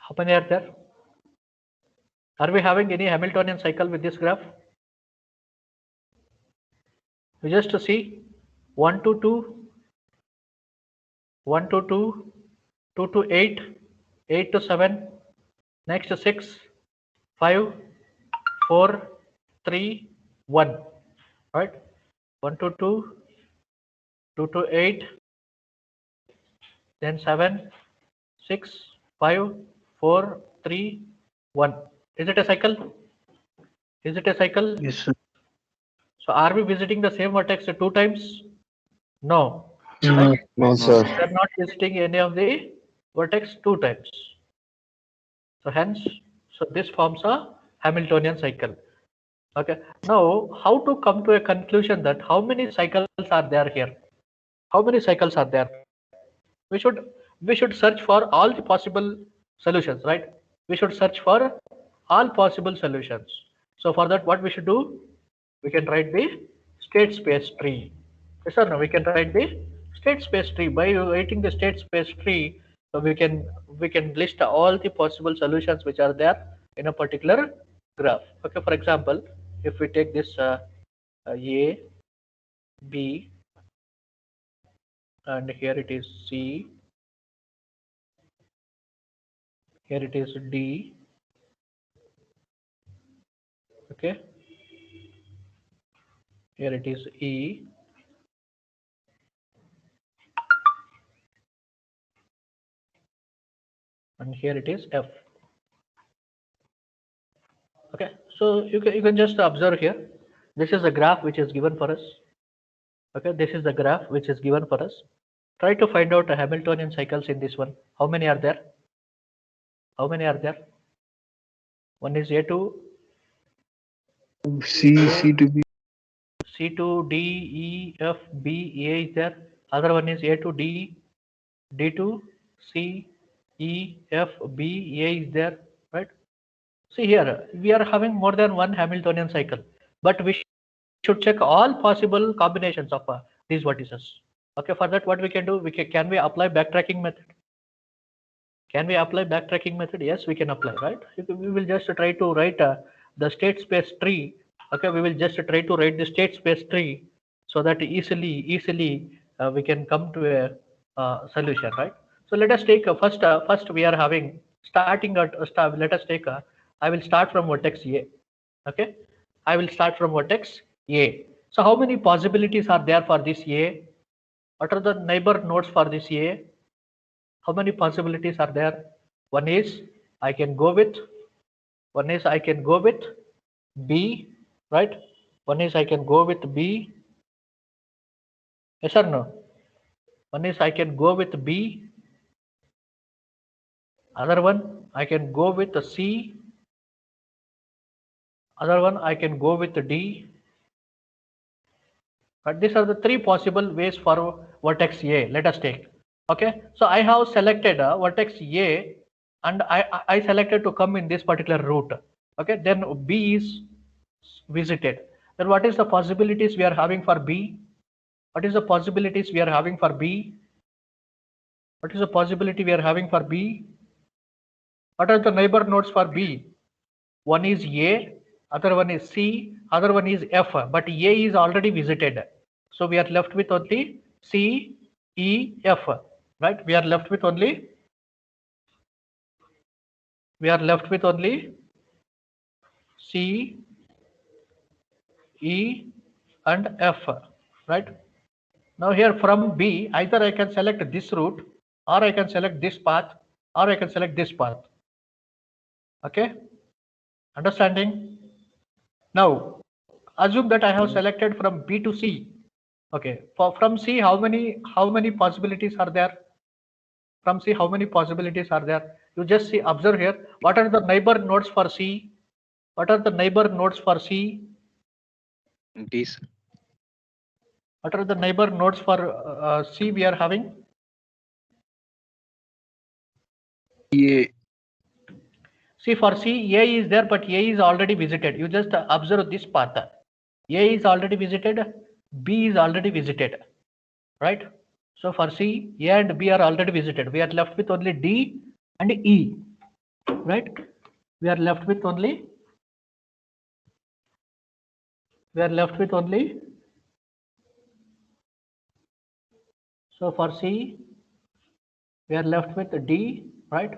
How many are there? Are we having any Hamiltonian cycle with this graph? We just to see 1 to 2, 1 to 2, 2 to 8, 8 to 7, next 6, 5, 4, 3, 1. Right? 1 to 2, 2 to 8, then 7, 6, 5, 4, 3, 1. Is it a cycle? Is it a cycle? Yes, sir. So are we visiting the same vertex 2 times? No. No. Right? No, No. sir. We are not visiting any of the vertex 2 times. So hence, so this forms a Hamiltonian cycle. Okay. Now, how to come to a conclusion that how many cycles are there here? How many cycles are there? We should search for all the possible solutions, right? We should search for all possible solutions. So for that, what we should do? We can write the state space tree. Yes or no? We can write the state space tree. By writing the state space tree, so we can list all the possible solutions which are there in a particular graph. Okay, for example, if we take this A, B, and here it is C, here it is D, okay, here it is E, and here it is F. Okay, so you can just observe here. This is a graph which is given for us. Okay, this is the graph which is given for us. Try to find out Hamiltonian cycles in this one. How many are there? How many are there? One is A to C to B. C to D, E, F, B, A is there. Other one is A to D, D to C, E, F, B, A is there. Right? See here, we are having more than one Hamiltonian cycle, but we should check all possible combinations of these vertices. Okay, for that, what we can do? Can we apply backtracking method? Can we apply backtracking method? Yes, we can apply, right? We will just try to write the state space tree. Okay, we will just try to write the state space tree so that easily we can come to a solution, right? So let us take first we are having starting at start. Let us take I will start from vertex A. Okay, I will start from vertex A. So how many possibilities are there for this A? What are the neighbor nodes for this A? How many possibilities are there? One is I can go with B, right? One is I can go with B. Yes or no? One is I can go with B. Other one I can go with C. Other one I can go with D. But these are the three possible ways for vertex A. Let us take. Okay. So I have selected vertex A, and I selected to come in this particular route. Okay. Then B is visited. Then what is the possibilities we are having for B? What is the possibilities we are having for B? What is the possibility we are having for B? What are the neighbor nodes for B? One is A, other one is C, other one is F, but A is already visited. So we are left with only C, E, F, right? We are left with only C, E, and F, right? Now here from B, either I can select this route, or I can select this path, or I can select this path. Okay, understanding? Now assume that I have selected from B to C. Okay, from C, how many possibilities are there? From C, how many possibilities are there? You just see, observe here. What are the neighbor nodes for C? What are the neighbor nodes for C? D, sir. What are the neighbor nodes for C we are having? A. See, for C, A is there, but A is already visited. You just observe this path. A is already visited, B is already visited, right? So for C, A and B are already visited. We are left with only D and E. right? We are left with only so for C we are left with D, right?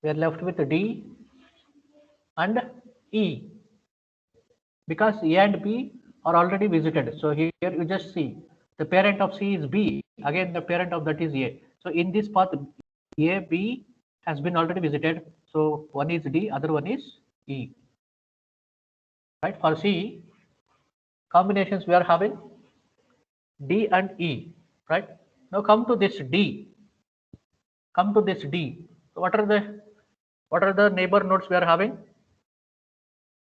We are left with D and E, because A and B are already visited. So here you just see the parent of C is B, again the parent of that is A. So in this path A, B has been already visited. So one is D, other one is E, right? For C combinations we are having D and E, right? Now come to this D. Come to this D. So what are the neighbor nodes we are having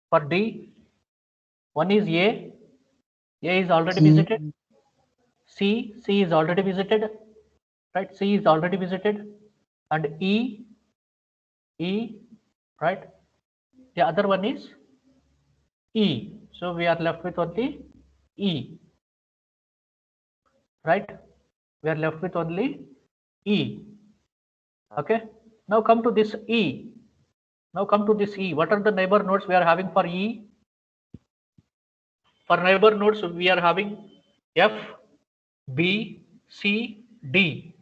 for D? One is A. A is already visited. C is already visited, right? C is already visited, and E, right? The other one is E. So we are left with only E, right? We are left with only E. Okay. Now come to this E. Now come to this E. What are the neighbor nodes we are having for E? For neighbor nodes we are having F, B, C, D.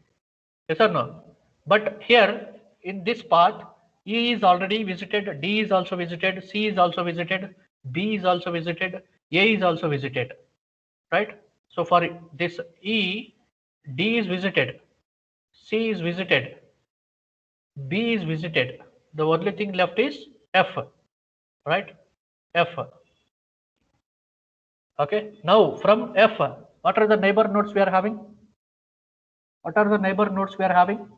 Yes or no? But here in this path, E is already visited, D is also visited, C is also visited, B is also visited, A is also visited, right? So for this E, D is visited, C is visited, B is visited. The only thing left is F, right? F. Okay. Now from F, what are the neighbor nodes we are having? What are the neighbor nodes we are having?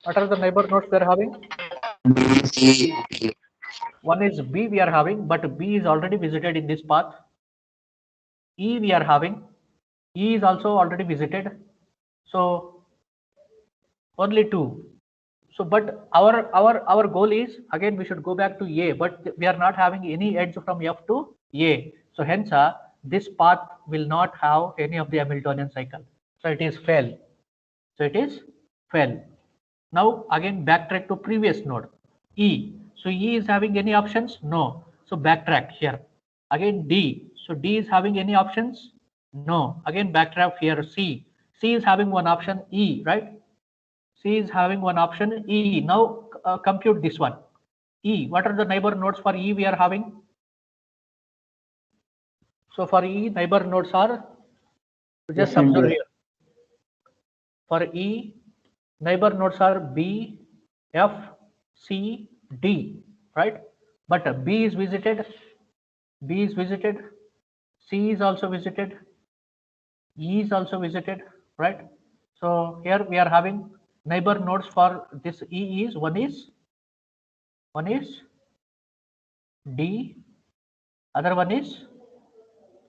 What are the neighbor nodes we are having? One is B we are having, but B is already visited in this path. E we are having. E is also already visited. So only two. So but our goal is, again we should go back to A, but we are not having any edge from F to A. So hence this path will not have any of the Hamiltonian cycle. So it is fail. So it is fail. Now again backtrack to previous node E. So E is having any options? No. So backtrack here. Again D. So D is having any options? No. Again backtrack here C. C is having one option E, right? C is having one option E. Now compute this one. E. What are the neighbor nodes for E we are having? So for E neighbor nodes are, just F and observe F. here. For E, neighbor nodes are B, F, C, D, right? But B is visited, B is visited, C is also visited, E is also visited, right? So here we are having neighbor nodes for this E is one is D, other one is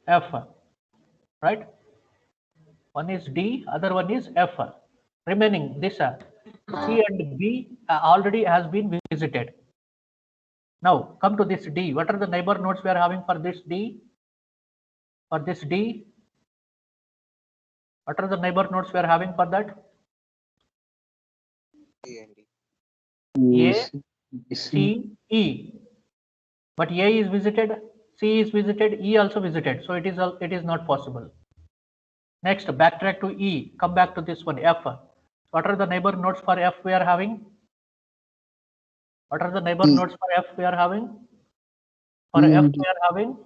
F, right? One is D, other one is F. Remaining this C and B already has been visited. Now come to this D. What are the neighbor nodes we are having for this D? For this D, what are the neighbor nodes we are having for that? A, C, E. But A is visited, C is visited, E also visited. So it is not possible. Next, backtrack to E. Come back to this one F. What are the neighbor nodes for F we are having? What are the neighbor E. nodes for F we are having? For E F and we are having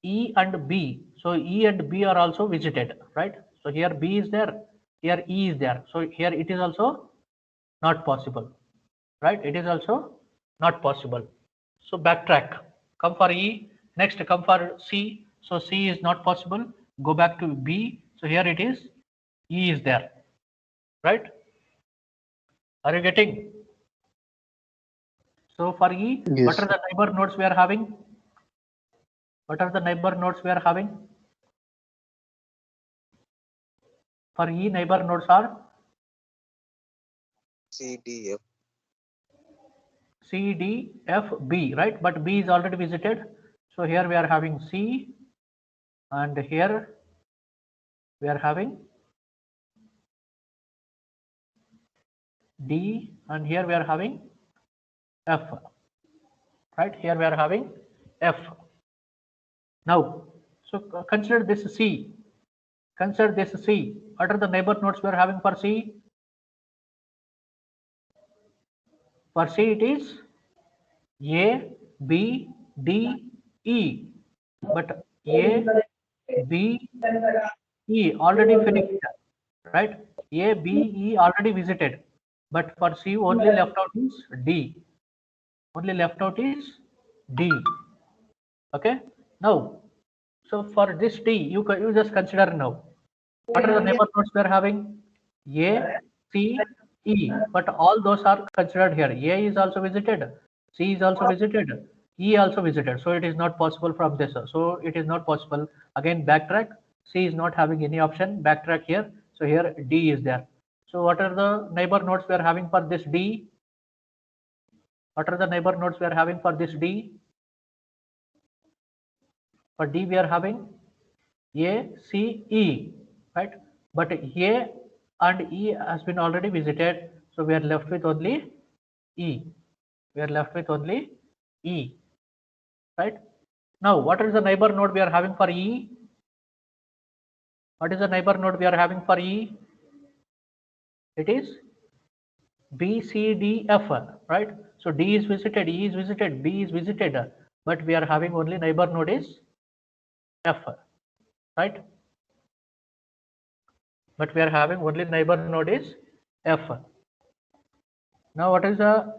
E and B. So E and B are also visited, right? So here B is there, here E is there. So here it is also not possible, right? It is also not possible. So backtrack. Come for E. Next come for C. So C is not possible. Go back to B. So here it is. E is there, right? Are you getting? So for E, what yes. are the neighbor nodes we are having? What are the neighbor nodes we are having? For E, neighbor nodes are C, D, F. C, D, F, B, right? But B is already visited. So here we are having C, and here we are having D, and here we are having F. Right? Here we are having F. Now, so consider this C. Consider this C. What are the neighbor nodes we are having for C? For C it is A, B, D, E. But A, B, E already finished, right? A, B, E already visited. But for C only left out is D. Only left out is D. Okay. Now, so for this D, you just consider now. What are the neighbor nodes we are having? A, C, E. But all those are considered here. A is also visited. C is also visited. E also visited. So it is not possible from this. So it is not possible. Again, backtrack. C is not having any option. Backtrack here. So here D is there. So what are the neighbor nodes we are having for this D? What are the neighbor nodes we are having for this D? For D we are having A, C, E, right? But A and E has been already visited, so we are left with only E. We are left with only E, right? Now, what is the neighbor node we are having for E? What is the neighbor node we are having for E? It is B, C, D, F, right? So D is visited, E is visited, B is visited, but we are having only neighbor node is F, right? But we are having only neighbor node is F. Now, what is the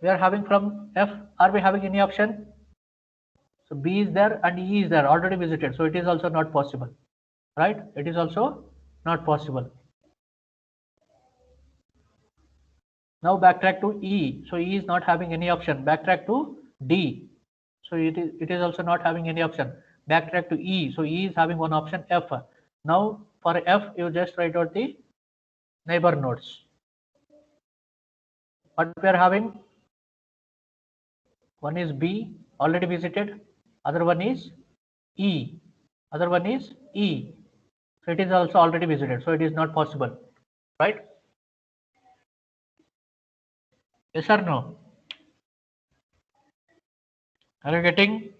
we are having from F? Are we having any option? So B is there and E is there already visited. So it is also not possible, right? It is also not possible. Now backtrack to E. So E is not having any option. Backtrack to D. So it is also not having any option. Backtrack to E. So E is having one option F. Now for F, you just write out the neighbor nodes. What we are having? One is B, already visited. Other one is E. Other one is E. So it is also already visited. So it is not possible, right? Yes or no? Are you getting?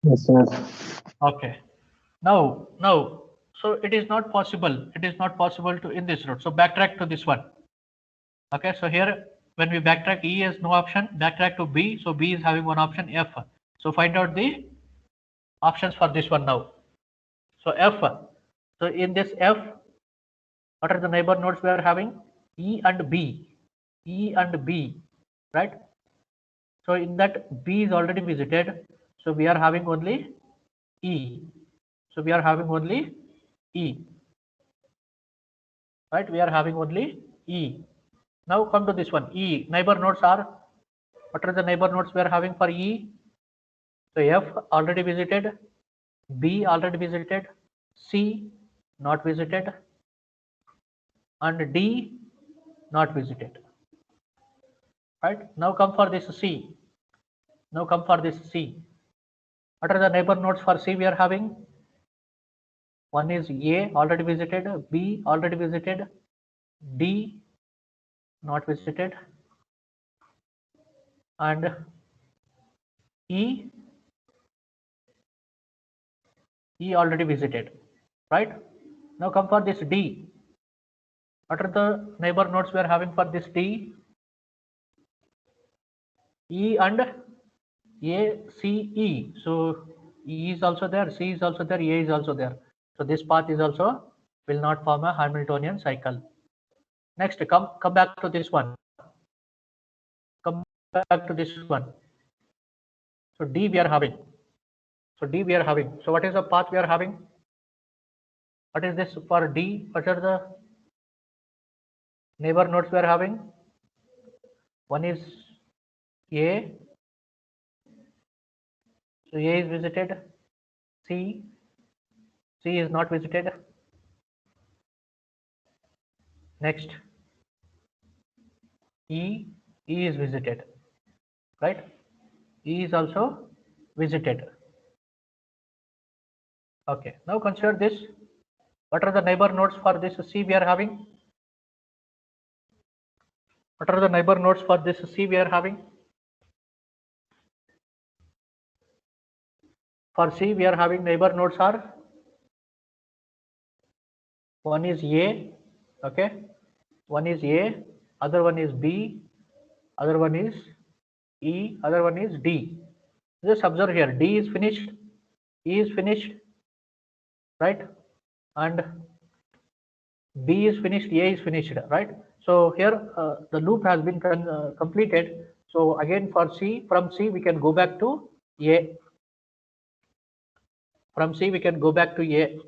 Yes, yes. Okay. Now, so it is not possible. It is not possible to in this route. So backtrack to this one. Okay. So here, when we backtrack, E has no option. Backtrack to B. So B is having one option, F. So find out the options for this one now. So F. So in this F, what are the neighbor nodes we are having? E and B. E and B, right? So in that B is already visited. So we are having only E. So we are having only E, right? We are having only E. Now come to this one. E. Neighbor nodes are, what are the neighbor nodes we are having for E? So F already visited, B already visited, C not visited, and D not visited. Right? Now come for this C. Now come for this C. What are the neighbor nodes for C we are having? One is A already visited, B already visited, D not visited, and E already visited, right? Now come for this D. What are the neighbor nodes we are having for this D? E and A, C, E. So E is also there, C is also there, A is also there. So this path is also will not form a Hamiltonian cycle. Next, come back to this one. Come back to this one. So D we are having. So D we are having. So what is the path we are having? What is this for D? What are the neighbor nodes we are having? One is A. So A is visited. C is not visited. Next, E is visited, right? E is also visited. Okay, now consider this. What are the neighbor nodes for this C we are having? What are the neighbor nodes for this C we are having? For C we are having neighbor nodes are, one is A, okay, one is A, other one is B, other one is E, other one is D. Just observe here, D is finished, E is finished, right, and B is finished, A is finished, right? So here the loop has been completed. So again for C, from C we can go back to A. From C we can go back to A.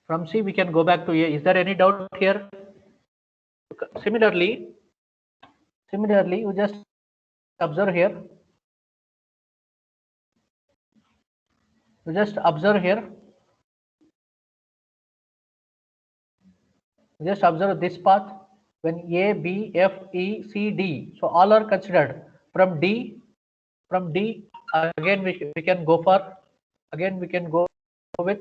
From C we can go back to A. Is there any doubt here? Similarly, you just observe here. You just observe here. Just observe this path when A, B, F, E, C, D. So all are considered. From D again we can go for, again we can go with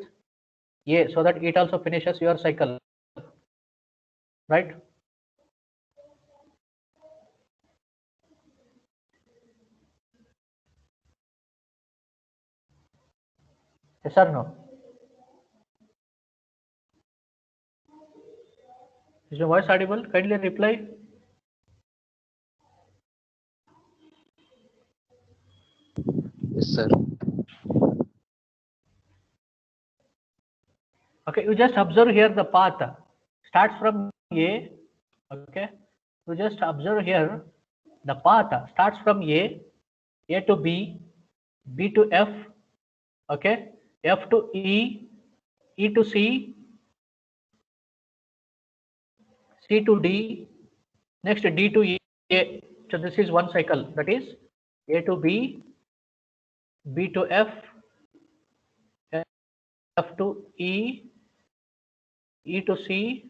A, so that it also finishes your cycle, right? Yes or no? Is your voice audible? Kindly reply. Yes, sir. Okay, you just observe here the path starts from A. Okay, you just observe here the path starts from A to B, B to F, okay, F to E, E to C, C to D, next D to A. So this is one cycle, that is A to B, B to F, F to E, E to C,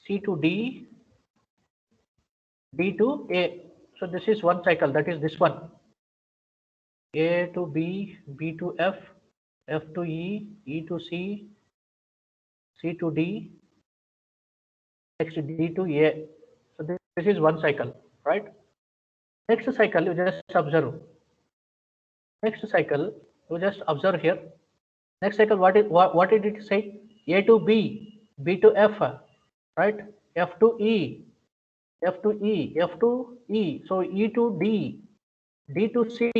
C to D, D to A. So this is one cycle, that is this one. A to B, B to F, F to E, E to C, C to D, next D to A. So this is one cycle, right? Next cycle you just observe. Next cycle you just observe here. Next cycle, what did it say? A to B, B to F, right? F to E, F to E, F to E. So E to D, D to C,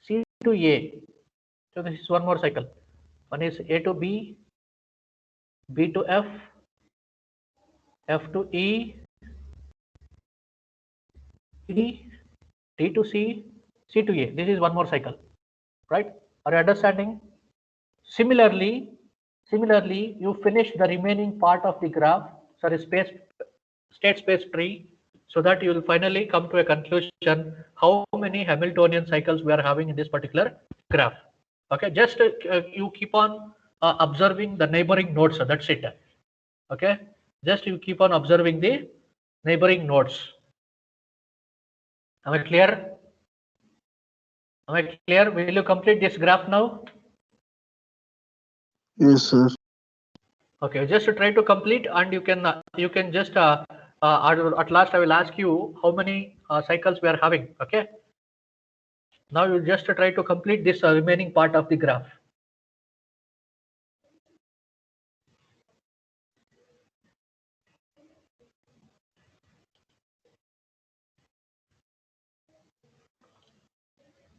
C to A. So this is one more cycle. One is A to B, B to F, F to E, D, D to C, C to A. This is one more cycle, right? Are you understanding? Similarly, you finish the remaining part of the graph, sorry, state space tree, so that you will finally come to a conclusion how many Hamiltonian cycles we are having in this particular graph. Okay, just you keep on observing the neighboring nodes. That's it. Okay, just you keep on observing the neighboring nodes. Am I clear? Am I clear? Will you complete this graph now? Yes, sir. Okay, just try to complete, and you can just at last I will ask you how many cycles we are having. Okay. Now you just try to complete this remaining part of the graph.